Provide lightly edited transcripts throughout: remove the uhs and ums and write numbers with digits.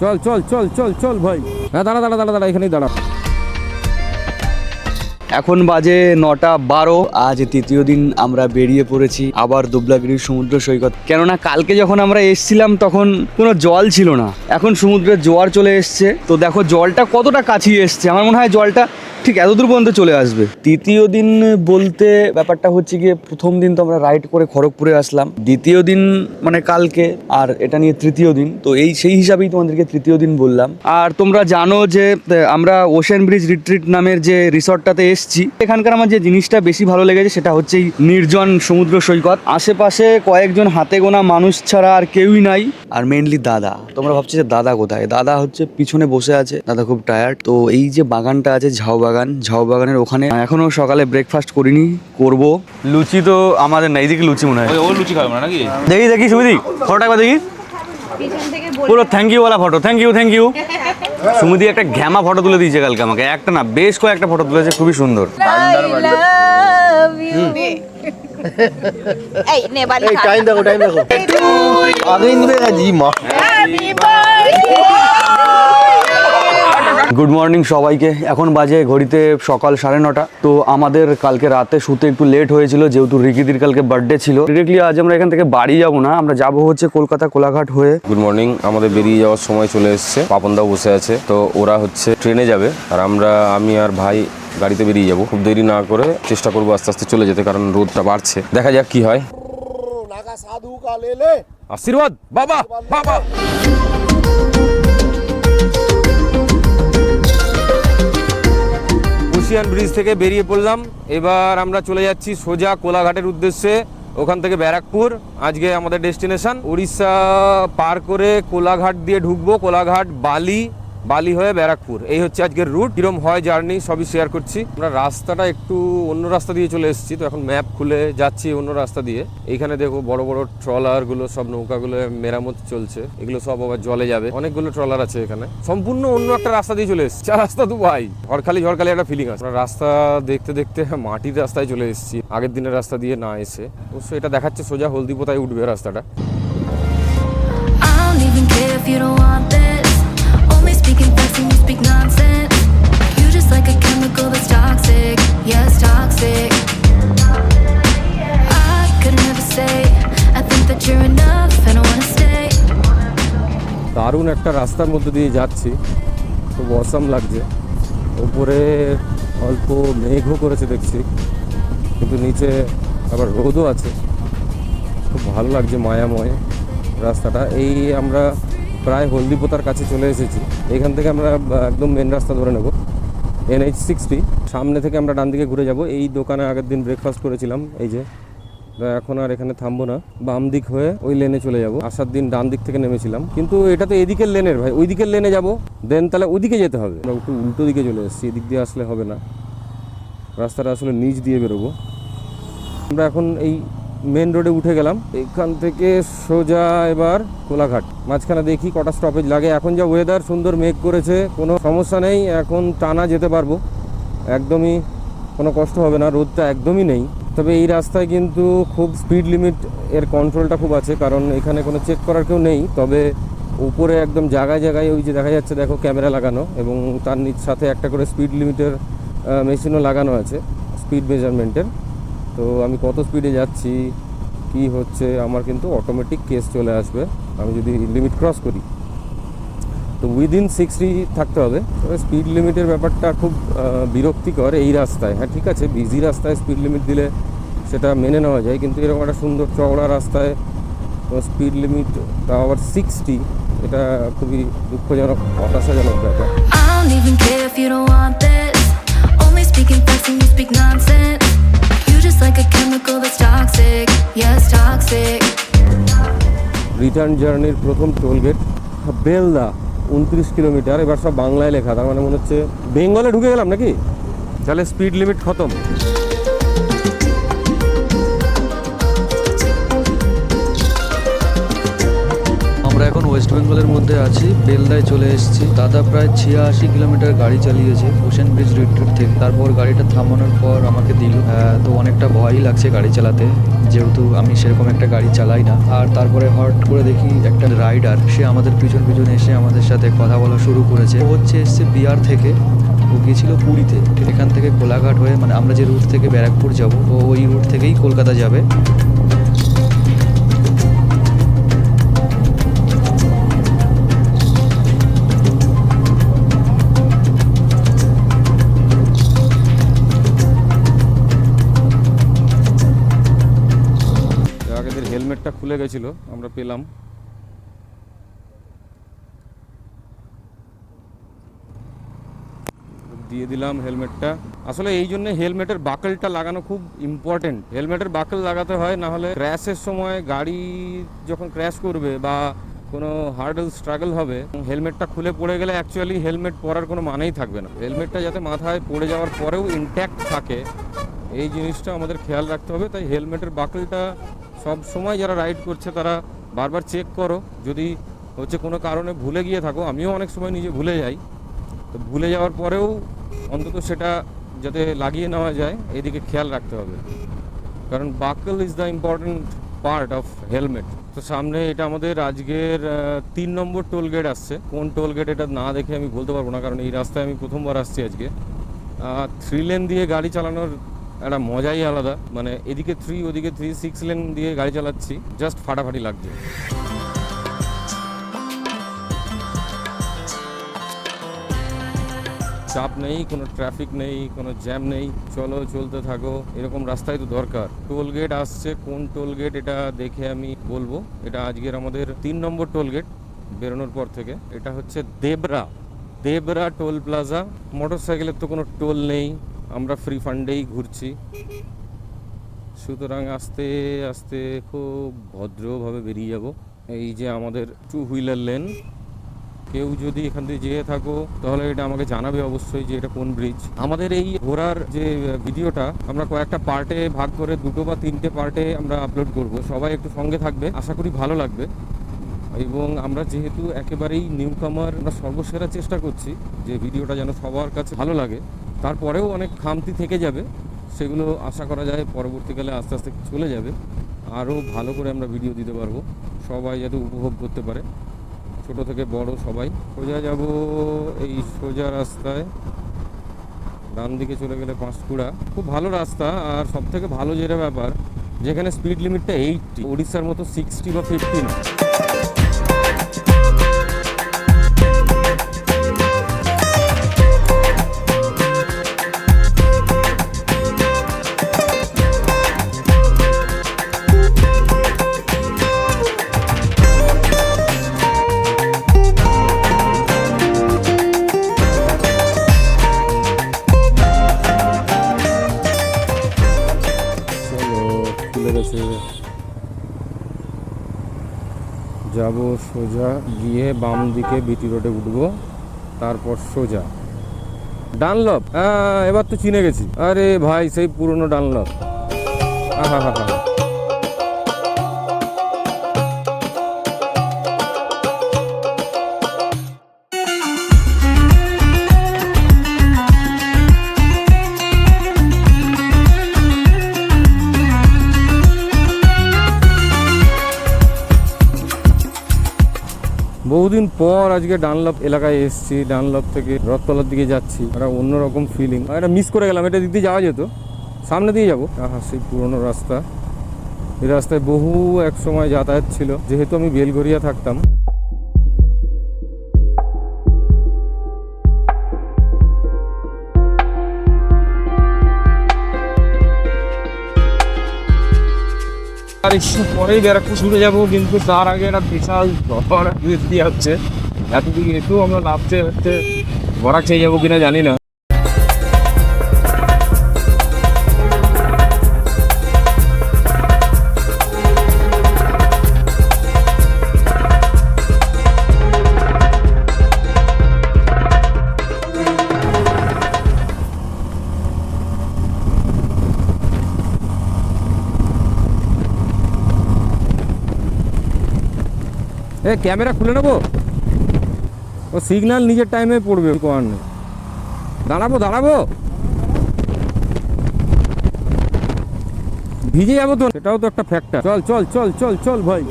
চল চল চল চল চল ভাই। হ্যাঁ দাঁড়া দাঁড়া দাঁড়া দাঁড়া, এখানেই দাঁড়া। এখন বাজে 9:12। আজ তৃতীয় দিন আমরা বেরিয়ে পড়েছি আবার দুবলাগিরির সমুদ্র সৈকত। কেননা কালকে যখন আমরা এসছিলাম তখন কোনো জল ছিল না, এখন সমুদ্রের জোয়ার চলে এসছে। তো দেখো জলটা কতটা কাছিয়ে এসছে, আমার মনে হয় জলটা ঠিক এতদূর পর্যন্ত চলে আসবে। তৃতীয় দিন বলতে ব্যাপারটা হচ্ছে গিয়ে, প্রথম দিন তো আমরা রাইড করে খড়গপুরে আসলাম, দ্বিতীয় দিন মানে কালকে, আর এটা নিয়ে তৃতীয় দিন। তো সেই হিসাবেই তোমাদেরকে তৃতীয় দিন বললাম। আর তোমরা জানো যে আমরা ওশেন ব্রিজ রিট্রিট নামের যে রিসর্টটাতে এসছি, এখানকার আমার যে জিনিসটা বেশি ভালো লেগেছে সেটা হচ্ছে এই নির্জন সমুদ্র সৈকত। আশেপাশে কয়েকজন হাতে গোনা মানুষ ছাড়া আর কেউই নাই। আর মেনলি দাদা, তোমরা ভাবছো যে দাদা কোথায়, দাদা হচ্ছে পিছনে বসে আছে, দাদা খুব টায়ার্ড। তো এই যে বাগানটা আছে ঝাউ বাগানের ওখানে এখনো সকালে ব্রেকফাস্ট করিনি, করব। লুচি তো আমাদের নাই, দিকে লুচি মনে হয় ও লুচি খাবে না নাকি? দেখি সুমিদি ফটোটা একবার দেখি, পুরো থ্যাংক ইউ ওয়ালা ফটো। থ্যাংক ইউ সুমিদি একটা ঘ্যামা ফটো তুলে দিয়েছে কালকে আমাকে, একটা না বেশ কয়েকটা ফটো তুলেছে, খুবই সুন্দর। গুড মর্নিং সবাইকে। এখন বাজে ঘড়িতে সকাল 9:30। তো আমাদের কালকে রাতে শুতে একটু লেট হয়েছিল, যেহেতু রিকিদির কালকে বার্থডে ছিল। ডিরেক্টলি আজ আমরা এখান থেকে বাড়ি যাবো না, আমরা যাবো হচ্ছে কলকাতা কোলাঘাট হয়ে। গুড মর্নিং, আমাদের বেরিয়ে যাওয়ার সময় চলে এসেছে। পাপনদাও বসে আছে, তো ওরা হচ্ছে ট্রেনে যাবে, আর আমি আর ভাই গাড়িতে বেরিয়ে যাবো। খুব দেরি না করে চেষ্টা করবো আস্তে আস্তে চলে যেতে, কারণ রোদটা বাড়ছে। দেখা যাক কি হয়। আশীর্বাদ বাবা বাবা। ওশিয়ান ব্রিজ থেকে বেরিয়ে পড়লাম, এবার আমরা চলে যাচ্ছি সোজা কোলাঘাটের উদ্দেশ্যে। ওখান থেকে ব্যারাকপুর আজকে আমাদের ডেস্টিনেশন। উড়িষ্যা পার করে কোলাঘাট দিয়ে ঢুকবো, কোলাঘাট বালি হয়ে ব্যারাকপুর। এই হচ্ছে আজকের রুট। কিরম হয় জার্নি সবই শেয়ার করছি। আমরা রাস্তাটা একটু অন্য রাস্তা দিয়ে চলে এসেছি, তো এখন ম্যাপ খুলে যাচ্ছি অন্য রাস্তা দিয়ে। এইখানে দেখো বড় বড় ট্রলারগুলো, সব নৌকাগুলো মেরামত চলছে, এগুলো সব আবার জলে যাবে। অনেকগুলো ট্রলার আছে এখানে, সম্পূর্ণ অন্য একটা রাস্তা দিয়ে চলে এসেছি। রাস্তা তো ভাই ঝড়খালি একটা ফিলিং আছে। রাস্তা দেখতে দেখতে মাটির রাস্তায় চলে এসেছি, আগের দিনের রাস্তা দিয়ে না এসে। অবশ্য এটা দেখাচ্ছে সোজা হলদিপোতায় উঠবে রাস্তাটা। Speaking facts and you speak nonsense. You just like a chemical that's toxic. Yes, toxic. I could never say I think that you're enough and I wanna stay. দারুণ একটা রাস্তার মধ্যে দিয়ে যাচ্ছি, খুব অসাম লাগছে। উপরে অল্প মেঘও করেছে দেখছি, কিন্তু নিচে আবার রোদও আছে। খুব ভালো লাগছে, মায়াময় রাস্তাটা। এই আমরা প্রায় হলদিপোতার কাছে চলে এসেছি। এখান থেকে আমরা একদম মেন রাস্তা ধরে নেব, NH60। সামনে থেকে আমরা ডান দিকে ঘুরে যাব। এই দোকানে আগের দিন ব্রেকফাস্ট করেছিলাম, এই যে। এখন আর এখানে থামবো না, বাম দিক হয়ে ওই লেনে চলে যাব। আসার দিন ডান দিক থেকে নেমেছিলাম, কিন্তু এটা তো এদিকের লেনের ভাই, ওই দিকের লেনে যাব, দেন তাহলে ওদিকে যেতে হবে। আমরা একটু উল্টো দিকে চলে এসেছি, এদিক দিয়ে আসলে হবে না, রাস্তাটা আসলে নিচ দিয়ে বেরোবো। আমরা এখন এই মেন রোডে উঠে গেলাম, এখান থেকে সোজা এবার কোলাঘাট। মাঝখানে দেখি কটা স্টপেজ লাগে। এখন যা ওয়েদার, সুন্দর মেঘ করেছে, কোনো সমস্যা নেই, এখন টানা যেতে পারবো, একদমই কোনো কষ্ট হবে না, রোদটা একদমই নেই। তবে এই রাস্তায় কিন্তু খুব স্পিড লিমিট এর কন্ট্রোলটা খুব আছে, কারণ এখানে কোনো চেক করার কেউ নেই। তবে উপরে একদম জায়গায় জায়গায় ওই যে দেখা যাচ্ছে দেখো ক্যামেরা লাগানো, এবং তার সাথে একটা করে স্পিড লিমিটের মেশিনও লাগানো আছে, স্পিড মেজারমেন্টের। তো আমি কত স্পিডে যাচ্ছি, কি হচ্ছে, আমার কিন্তু অটোমেটিক কেস চলে আসবে আমি যদি লিমিট ক্রস করি। তো উইদিন 60 থাকতে হবে। তবে স্পিড লিমিটের ব্যাপারটা খুব বিরক্তিকর এই রাস্তায়। হ্যাঁ ঠিক আছে, বিজি রাস্তায় স্পিড লিমিট দিলে সেটা মেনে নেওয়া যায়, কিন্তু এরকম একটা সুন্দর চওড়া রাস্তায় স্পিড লিমিট তাও আবার 60, এটা খুবই দুঃখজনক, হতাশাজনক ব্যাপার। রিটার্ন জার্নির প্রথম টোলগেট বেলদা, 29 কিলোমিটার। এবার সব বাংলায় লেখা, তার মানে মনে হচ্ছে বেঙ্গলে ঢুকে গেলাম নাকি। তাহলে স্পিড লিমিট খতম। আমরা এখন ওয়েস্ট বেঙ্গলের মধ্যে আছি, বেলদায় চলে এসেছি। দাদা প্রায় 86 কিলোমিটার গাড়ি চালিয়েছে ওশেন ব্রিজ রিট্রিট থেকে। তারপর গাড়িটা থামানোর পর আমাকে দিল। তো অনেকটা ভয়ই লাগছে গাড়ি চালাতে, যেহেতু আমি সেরকম একটা গাড়ি চালাই না। আর তারপরে হঠাৎ করে দেখি একটা রাইডার, সে আমাদের পিছন পিছন এসে আমাদের সাথে কথা বলা শুরু করেছে। ও এসছে বিহার থেকে, ও গিয়েছিল পুরীতে। এখান থেকে কোলাঘাট হয়ে, মানে আমরা যে রুট থেকে ব্যারাকপুর যাব, ও ওই রুট থেকেই কলকাতা যাবে। আগেদের হেলমেটটা খুলে গেছিলো, আমরা পেলাম। দিয়ে দিলাম হেলমেটটা। আসলে এই জন্য হেলমেটের বাকলটা লাগানো খুব ইম্পর্টেন্ট। হেলমেটের বাকল লাগাতে হয়, না হলে ক্র্যাশের সময় গাড়ি যখন ক্র্যাশ করবে বা কোনো হার্ডল স্ট্রাগল হবে, হেলমেটটা খুলে পড়ে গেলে অ্যাকচুয়ালি হেলমেট পরার কোনো মানেই থাকবে না। হেলমেটটা যাতে মাথায় পড়ে যাওয়ার পরেও ইনট্যাক্ট থাকে, এই জিনিসটা আমাদের খেয়াল রাখতে হবে। তাই হেলমেটের বাকলটা সব সময় যারা রাইড করছে তারা বারবার চেক করো। যদি হচ্ছে কোনো কারণে ভুলে গিয়ে থাকো, আমিও অনেক সময় নিজে ভুলে যাই, তো ভুলে যাওয়ার পরেও অন্তত সেটা যাতে লাগিয়ে নেওয়া যায়, এদিকে খেয়াল রাখতে হবে। কারণ বাকল is the important part of helmet. তো সামনে এটা আমাদের আজকের 3 নম্বর টোল গেট আসছে। কোন টোল গেট এটা না দেখে আমি বলতে পারবো না, কারণ এই রাস্তায় আমি প্রথমবার আসছি আজকে। 3 লেন দিয়ে গাড়ি চালানোর একটা মজাই আলাদা। মানে এদিকে 3 ওদিকে 3, 6 লেন দিয়ে গাড়ি চালাচ্ছি, জাস্ট ফাটাফাটি লাগছে। চাপ নেই, কোনো ট্রাফিক নেই, কোনো জ্যাম নেই, চলো চলতে থাকো, এরকম রাস্তায় তো দরকার। টোল গেট আসছে, কোন টোল গেট এটা দেখে আমি বলবো। এটা আজকের আমাদের 3 নম্বর টোল গেট বেরোনোর পর থেকে। এটা হচ্ছে দেবরা টোল প্লাজা। মোটর সাইকেলের তো কোনো টোল নেই, আমরা ফ্রি ফান্ডেই ঘুরছি, সুতরাং আস্তে আস্তে খুব ভদ্রভাবে বেরিয়ে যাব। এই যে আমাদের 2 হুইলার লেন। কেউ যদি এখান থেকে যেয়ে থাকো তাহলে এটা আমাকে জানাবে অবশ্যই যে এটা কোন ব্রিজ। আমাদের এই ঘোরার যে ভিডিওটা আমরা কয়েকটা পার্টে ভাগ করে 2 বা 3টে পার্টে আমরা আপলোড করব। সবাই একটু সঙ্গে থাকবে, আশা করি ভালো লাগবে। এবং আমরা যেহেতু একেবারেই নিউ কামার, আমরা সর্বসেরা চেষ্টা করছি যে ভিডিওটা যেন সবার কাছে ভালো লাগে। তারপরেও অনেক খামতি থেকে যাবে, সেগুলো আশা করা যায় পরবর্তীকালে আস্তে আস্তে চলে যাবে। আরও ভালো করে আমরা ভিডিও দিতে পারবো, সবাই যাতে উপভোগ করতে পারে, ছোট থেকে বড় সবাই। সোজা যাব এই সোজা রাস্তায়, ডান দিকে চলে গেলে পাঁশকুড়া। খুব ভালো রাস্তা। আর সব থেকে ভালো যেটা ব্যাপার, যেখানে স্পিড লিমিটটা 80, ওড়িশার মতো 60 বা 50 না। যাব সোজা গিয়ে বাম দিকে বিটি রোডে উঠবো, তারপর সোজা ডানলপ। এবার তো চিনে গেছি। আরে ভাই, সেই পুরনো ডানলপ। হা হা হা। বহুদিন পর আজকে ডানলপ এলাকায় এসেছি। ডানলপ থেকে রথতলার দিকে যাচ্ছি, একটা অন্যরকম ফিলিং। এটা মিস করে গেলাম, এটা দিক দিয়ে যাওয়া যেত, সামনে দিয়ে যাবো। সেই পুরনো রাস্তা। এই রাস্তায় বহু এক সময় যাতায়াত ছিল, যেহেতু আমি বেলঘরিয়া থাকতাম। আর একটু পরেই ব্যারাকপুর ছুটে যাবো, কিন্তু তার আগে একটা বিশাল ঝড় বৃষ্টি হচ্ছে। এতদিকে একটু আমরা নামতে হচ্ছে, বরাক খেয়ে যাবো কিনা জানি না। ক্যামেরা খুলে নেবো, ও সিগন্যাল নিজের টাইমে পড়বে, করার নেই। দাঁড়াবো ভিজে যাবো তো, সেটাও তো একটা ফ্যাক্টর। চল ভাই।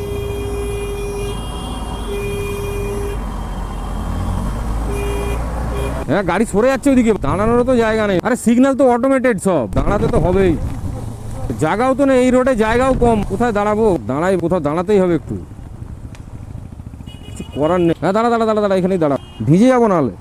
হ্যাঁ গাড়ি সরে যাচ্ছে ওইদিকে, দাঁড়ানোরও তো জায়গা নেই। আরে সিগন্যাল তো অটোমেটেড, সব দাঁড়াতে তো হবেই, জায়গাও তো নেই এই রোডে, জায়গাও কম, কোথায় দাঁড়াবো? কোথাও দাঁড়াতেই হবে একটু, কিছু করার নেই। হ্যাঁ দাঁড়া এখানেই দাঁড়া, ভিজে যাবো নাহলে।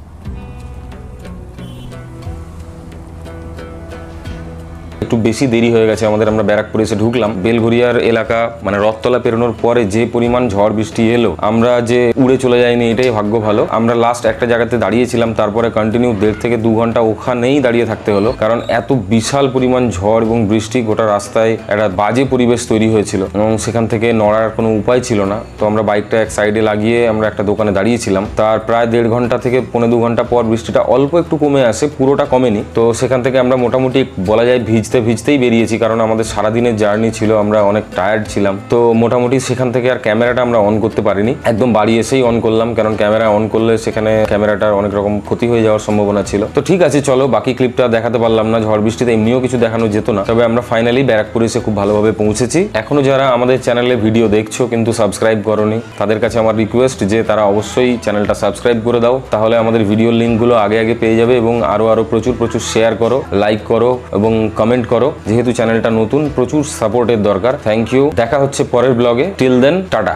একটু বেশি দেরি হয়ে গেছে আমাদের, আমরা ব্যারাকপুর এসে ঢুকলাম। বেলঘরিয়ার এলাকা মানে রথতলা পেরোনোর পরে যে পরিমাণ ঝড় বৃষ্টি এলো, আমরা যে উড়ে চলে যাইনি এটাই ভাগ্য ভালো। আমরা লাস্ট একটা জায়গাতে দাঁড়িয়েছিলাম, তারপরে কন্টিনিউ 1.5 থেকে 2 ঘন্টা ওখানেই দাঁড়িয়ে থাকতে হলো, কারণ এত বিশাল পরিমাণ ঝড় এবং বৃষ্টি, গোটা রাস্তায় একটা বাজে পরিবেশ তৈরি হয়েছিল এবং সেখান থেকে নড়ার কোনো উপায় ছিল না। তো আমরা বাইকটা এক সাইডে লাগিয়ে আমরা একটা দোকানে দাঁড়িয়েছিলাম। তার প্রায় 1.5 ঘন্টা থেকে 1.25 ঘন্টা পর বৃষ্টিটা অল্প একটু কমে আসে, পুরোটা কমেনি। তো সেখান থেকে আমরা মোটামুটি বলা যায় ভিজতেই বেরিয়েছি, কারণ আমাদের সারাদিনের জার্নি ছিল, আমরা অনেক টায়ার্ড ছিলাম। তো মোটামুটি সেখান থেকে আর ক্যামেরাটা আমরা অন করতে পারিনি, একদম বাড়ি এসেই অন করলাম, কারণ ক্যামেরা অন করলে সেখানে ক্যামেরাটার অনেক রকম ক্ষতি হয়ে যাওয়ার সম্ভাবনা ছিল। তো ঠিক আছে, চলো বাকি ক্লিপটা দেখাতে পারলাম না, ঝড় বৃষ্টিতে এমনিও কিছু দেখানো যেত না। তবে আমরা ফাইনালি ব্যারাকপুর এসে খুব ভালোভাবে পৌঁছেছি। এখনো যারা আমাদের চ্যানেলে ভিডিও দেখছো কিন্তু সাবস্ক্রাইব করোনি, তাদের কাছে আমার রিকোয়েস্ট যে তারা অবশ্যই চ্যানেলটা সাবস্ক্রাইব করে দাও, তাহলে আমাদের ভিডিওর লিঙ্কগুলো আগে পেয়ে যাবে। এবং আরো প্রচুর শেয়ার করো, লাইক করো এবং কমেন্ট করো, যেহেতু চ্যানেলটা নতুন, প্রচুর সাপোর্টের দরকার। থ্যাংক ইউ, দেখা হচ্ছে পরের ব্লগে। Till then, tata.